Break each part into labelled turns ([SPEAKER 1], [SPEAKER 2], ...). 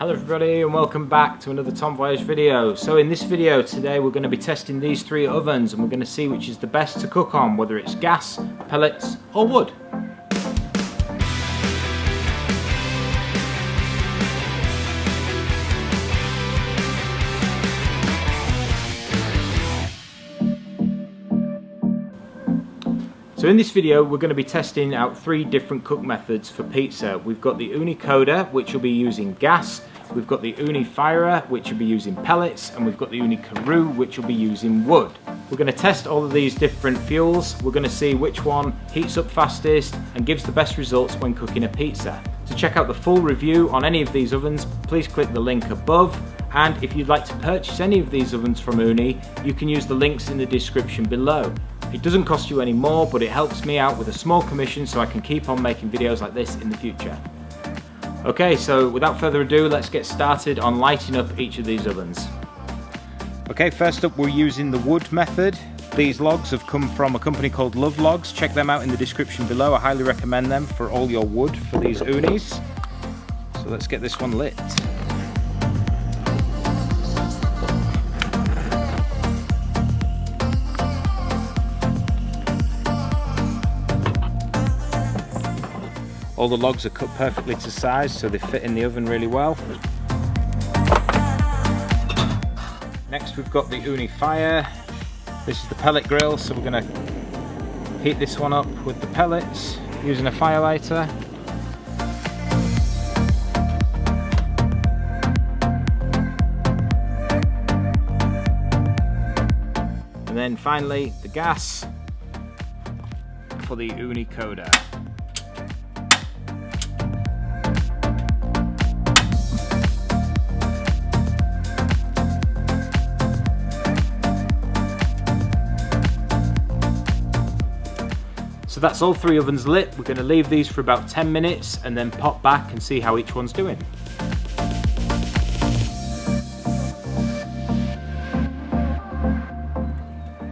[SPEAKER 1] Hello everybody and welcome back to another Tom Voyage video. So in this video today we're going to be testing these three ovens and we're going to see which is the best to cook on, whether it's gas, pellets or wood. So in this video we're going to be testing out three different cook methods for pizza. We've got the Ooni Koda, which will be using gas, we've got the Ooni Fyra, which will be using pellets, and we've got the Ooni Karu, which will be using wood. We're going to test all of these different fuels. We're going to see which one heats up fastest and gives the best results when cooking a pizza. To check out the full review on any of these ovens, please click the link above. And if you'd like to purchase any of these ovens from Ooni, you can use the links in the description below. It doesn't cost you any more, but it helps me out with a small commission so I can keep on making videos like this in the future. Okay, so without further ado, let's get started on lighting up each of these ovens. Okay, first up we're using the wood method. These logs have come from a company called Love Logs. Check them out in the description below. I highly recommend them for all your wood for these Oonis. So let's get this one lit. All the logs are cut perfectly to size, so they fit in the oven really well. Next we've got the Ooni Fire. This is the pellet grill, so we're going to heat this one up with the pellets using a fire lighter. And then finally the gas for the Ooni Koda. So that's all three ovens lit. We're going to leave these for about 10 minutes and then pop back and see how each one's doing.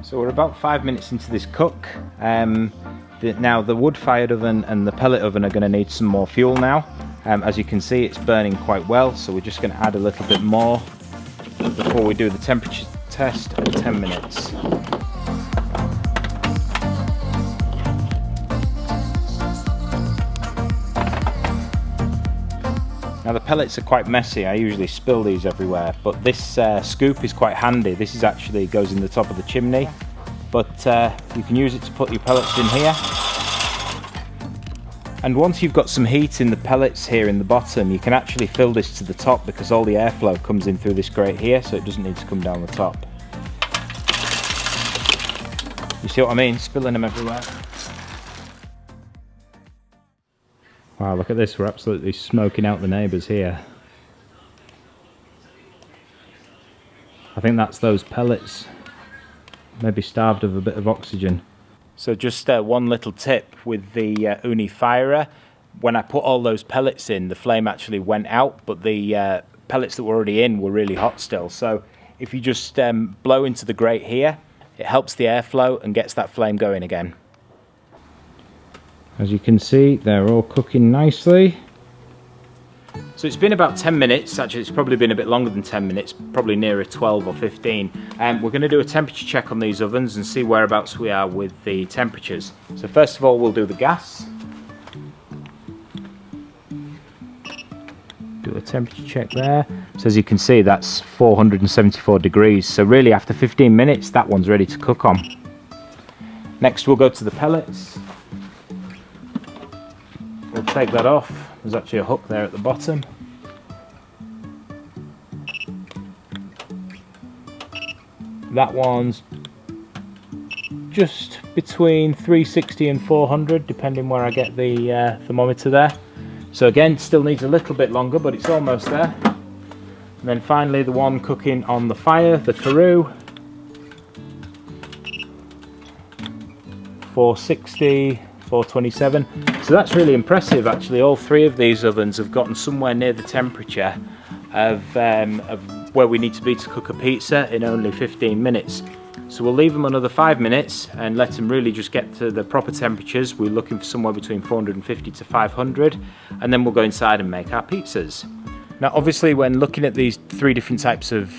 [SPEAKER 1] So we're about 5 minutes into this cook. Now the wood-fired oven and the pellet oven are going to need some more fuel now. As you can see, it's burning quite well, so we're just going to add a little bit more before we do the temperature test at 10 minutes. Now the pellets are quite messy, I usually spill these everywhere, but this scoop is quite handy. This is actually goes in the top of the chimney, but you can use it to put your pellets in here. And once you've got some heat in the pellets here in the bottom, you can actually fill this to the top because all the airflow comes in through this grate here, so it doesn't need to come down the top. You see what I mean? Spilling them everywhere. Wow, look at this, we're absolutely smoking out the neighbours here. I think that's those pellets, maybe starved of a bit of oxygen. So just one little tip with the Ooni Fyra. When I put all those pellets in, the flame actually went out, but the pellets that were already in were really hot still. So if you just blow into the grate here, it helps the airflow and gets that flame going again. As you can see, they're all cooking nicely. So it's been about 10 minutes, actually it's probably been a bit longer than 10 minutes, probably nearer 12 or 15. We're going to do a temperature check on these ovens and see whereabouts we are with the temperatures. So first of all we'll do the gas. Do a temperature check there. So as you can see that's 474 degrees, so really after 15 minutes that one's ready to cook on. Next we'll go to the pellets. We'll take that off. There's actually a hook there at the bottom. That one's just between 360 and 400 depending where I get the thermometer there. So again, still needs a little bit longer, but it's almost there. And then finally the one cooking on the fire, the Karu, 460, 427. So that's really impressive actually. All three of these ovens have gotten somewhere near the temperature of where we need to be to cook a pizza in only 15 minutes. So we'll leave them another 5 minutes and let them really just get to the proper temperatures. We're looking for somewhere between 450 to 500, and then we'll go inside and make our pizzas. Now obviously when looking at these three different types of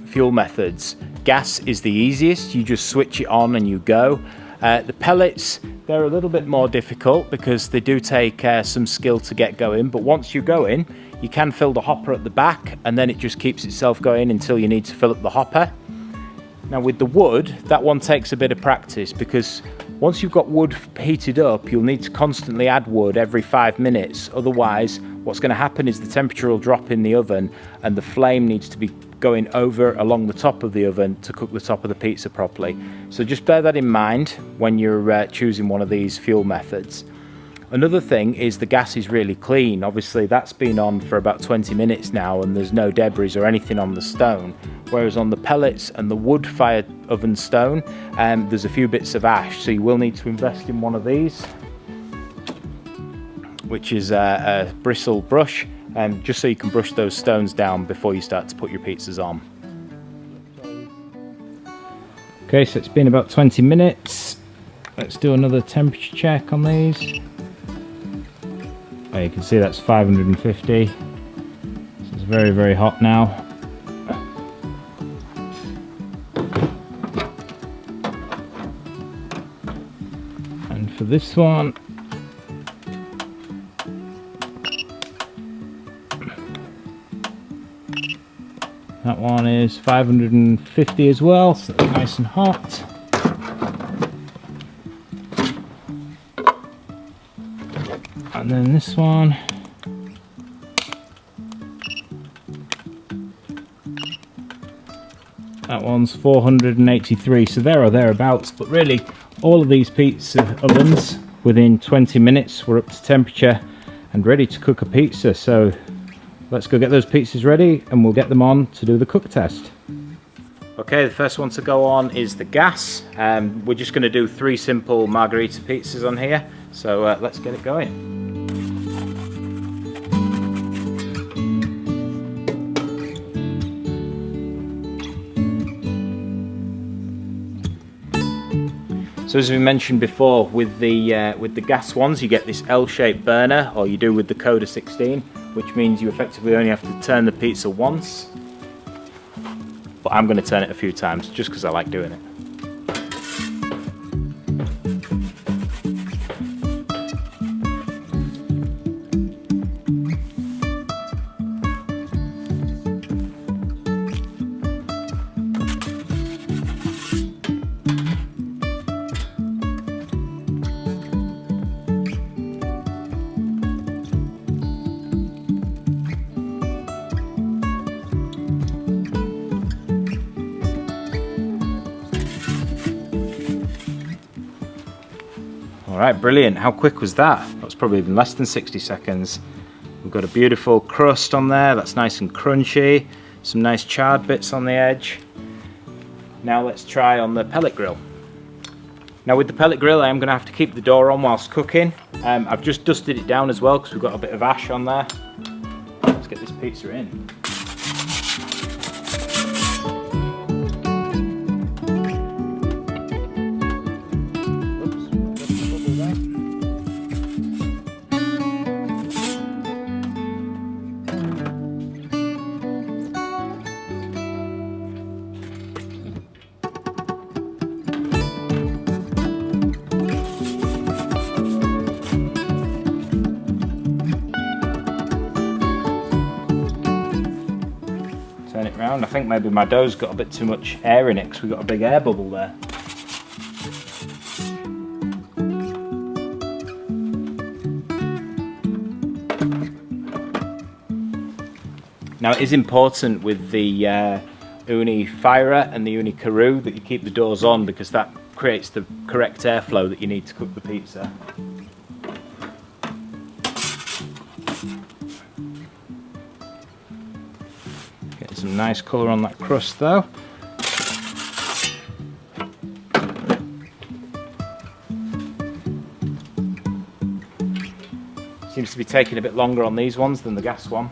[SPEAKER 1] fuel methods, gas is the easiest. You just switch it on and you go. The pellets, they're a little bit more difficult because they do take some skill to get going, but once you go in, you can fill the hopper at the back and then it just keeps itself going until you need to fill up the hopper. Now with the wood, that one takes a bit of practice because once you've got wood heated up, you'll need to constantly add wood every 5 minutes. Otherwise, what's going to happen is the temperature will drop in the oven and the flame needs to be going over along the top of the oven to cook the top of the pizza properly. So just bear that in mind when you're choosing one of these fuel methods. Another thing is the gas is really clean. Obviously that's been on for about 20 minutes now and there's no debris or anything on the stone. Whereas on the pellets and the wood-fired oven stone, there's a few bits of ash. So you will need to invest in one of these, which is a bristle brush, just so you can brush those stones down before you start to put your pizzas on. Okay, so it's been about 20 minutes. Let's do another temperature check on these. Oh, you can see that's 550. So it's very, very hot now. And for this one, that one is 550 as well, so that's nice and hot. And then this one, that one's 483, so there or thereabouts. But really, all of these pizza ovens, within 20 minutes, we're up to temperature and ready to cook a pizza. So let's go get those pizzas ready and we'll get them on to do the cook test. Okay, the first one to go on is the gas. We're just going to do 3 simple margherita pizzas on here. So let's get it going. So as we mentioned before, with the gas ones, you get this L-shaped burner, or you do with the Koda 16, which means you effectively only have to turn the pizza once. But I'm going to turn it a few times, just because I like doing it. Alright, brilliant. How quick was that? That was probably even less than 60 seconds. We've got a beautiful crust on there, that's nice and crunchy. Some nice charred bits on the edge. Now let's try on the pellet grill. Now with the pellet grill, I am going to have to keep the door on whilst cooking. I've just dusted it down as well because we've got a bit of ash on there. Let's get this pizza in. Turn it round. I think maybe my dough's got a bit too much air in it because we've got a big air bubble there. Now it is important with the Ooni Fyra and the Ooni Karu that you keep the doors on because that creates the correct airflow that you need to cook the pizza. Get some nice colour on that crust though. Seems to be taking a bit longer on these ones than the gas one.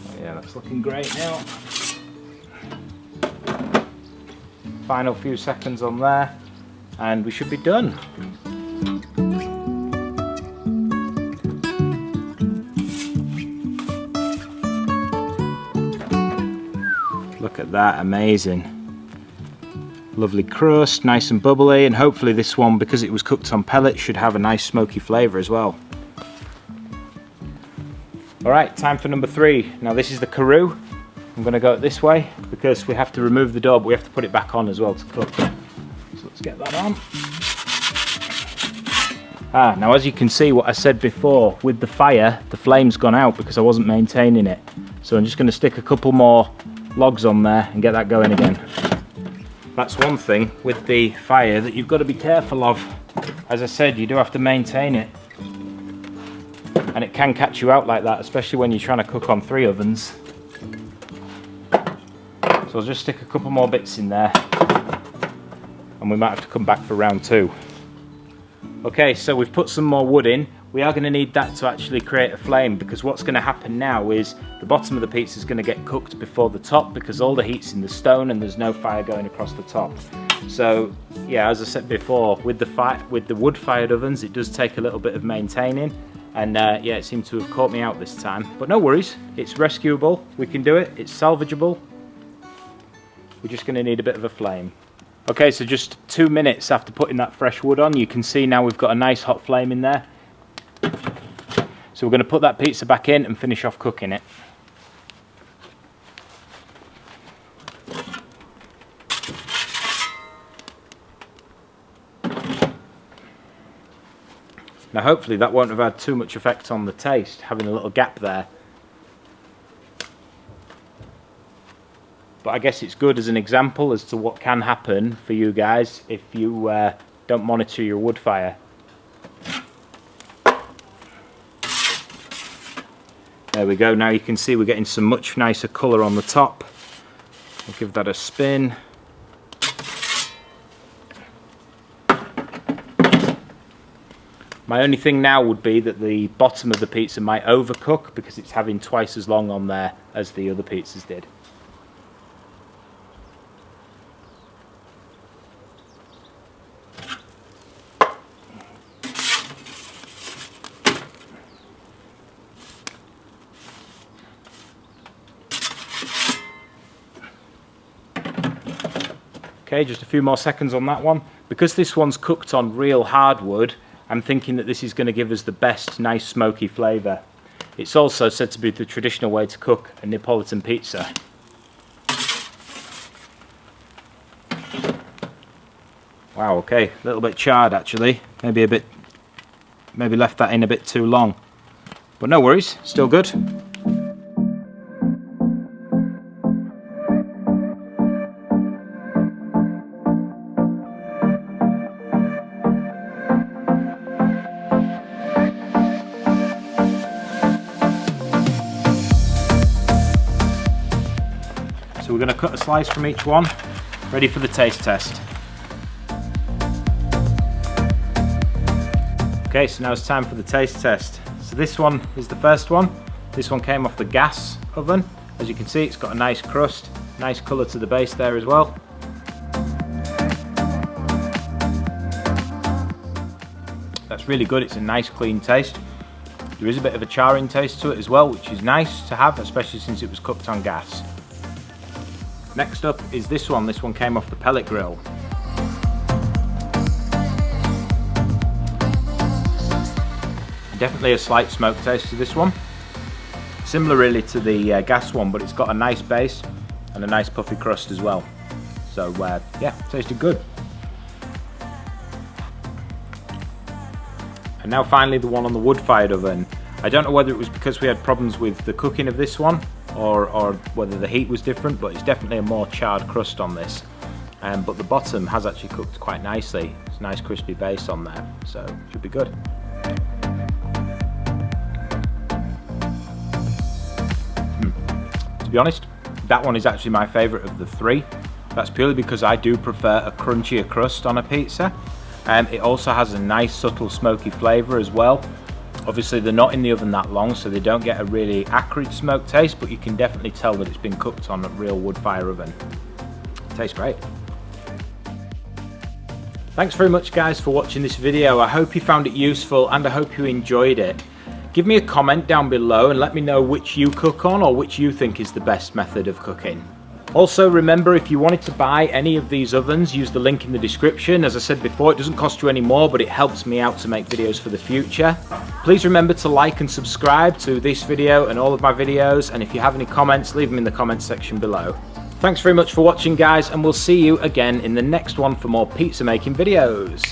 [SPEAKER 1] Oh yeah, that's looking great now. Final few seconds on there, and we should be done. Look at that, amazing. Lovely crust, nice and bubbly, and hopefully this one, because it was cooked on pellets, should have a nice smoky flavour as well. Alright, time for number 3. Now this is the Karu. I'm going to go it this way because we have to remove the door, but we have to put it back on as well to cook. So let's get that on. Now as you can see, what I said before, with the fire, the flame's gone out because I wasn't maintaining it. So I'm just going to stick a couple more logs on there and get that going again. That's one thing with the fire that you've got to be careful of. As I said, you do have to maintain it. And it can catch you out like that, especially when you're trying to cook on 3 ovens. So I'll just stick a couple more bits in there and we might have to come back for round 2. Okay, so we've put some more wood in. We are going to need that to actually create a flame, because what's going to happen now is the bottom of the pizza is going to get cooked before the top, because all the heat's in the stone and there's no fire going across the top. So yeah, as I said before, with the wood-fired ovens, it does take a little bit of maintaining, and yeah, it seemed to have caught me out this time. But no worries, it's rescuable, we can do it, it's salvageable. We're just going to need a bit of a flame. Okay, so just 2 minutes after putting that fresh wood on, you can see now we've got a nice hot flame in there. So we're going to put that pizza back in and finish off cooking it. Now hopefully that won't have had too much effect on the taste, having a little gap there. But I guess it's good as an example as to what can happen for you guys if you don't monitor your wood fire. There we go, now you can see we're getting some much nicer colour on the top. We'll give that a spin. My only thing now would be that the bottom of the pizza might overcook because it's having twice as long on there as the other pizzas did. Okay, just a few more seconds on that one. Because this one's cooked on real hardwood, I'm thinking that this is going to give us the best nice smoky flavour. It's also said to be the traditional way to cook a Neapolitan pizza. Wow, okay, a little bit charred actually. Maybe left that in a bit too long. But no worries, still good. So we're going to cut a slice from each one, ready for the taste test. Okay, so now it's time for the taste test. So this one is the first one. This one came off the gas oven. As you can see, it's got a nice crust, nice colour to the base there as well. That's really good, it's a nice clean taste. There is a bit of a charring taste to it as well, which is nice to have, especially since it was cooked on gas. Next up is this one. This one came off the pellet grill. Definitely a slight smoke taste to this one. Similar really to the gas one, but it's got a nice base and a nice puffy crust as well. So yeah, tasted good. And now finally the one on the wood-fired oven. I don't know whether it was because we had problems with the cooking of this one or whether the heat was different, but it's definitely a more charred crust on this. But the bottom has actually cooked quite nicely. It's a nice crispy base on there, so should be good. To be honest, that one is actually my favourite of the 3. That's purely because I do prefer a crunchier crust on a pizza. It also has a nice subtle smoky flavour as well. Obviously they're not in the oven that long, so they don't get a really acrid smoke taste, but you can definitely tell that it's been cooked on a real wood fire oven. Tastes great. Thanks very much guys for watching this video. I hope you found it useful and I hope you enjoyed it. Give me a comment down below and let me know which you cook on or which you think is the best method of cooking. Also remember, if you wanted to buy any of these ovens, use the link in the description. As I said before, it doesn't cost you any more, but it helps me out to make videos for the future. Please remember to like and subscribe to this video and all of my videos, and if you have any comments, leave them in the comments section below. Thanks very much for watching guys, and we'll see you again in the next one for more pizza making videos.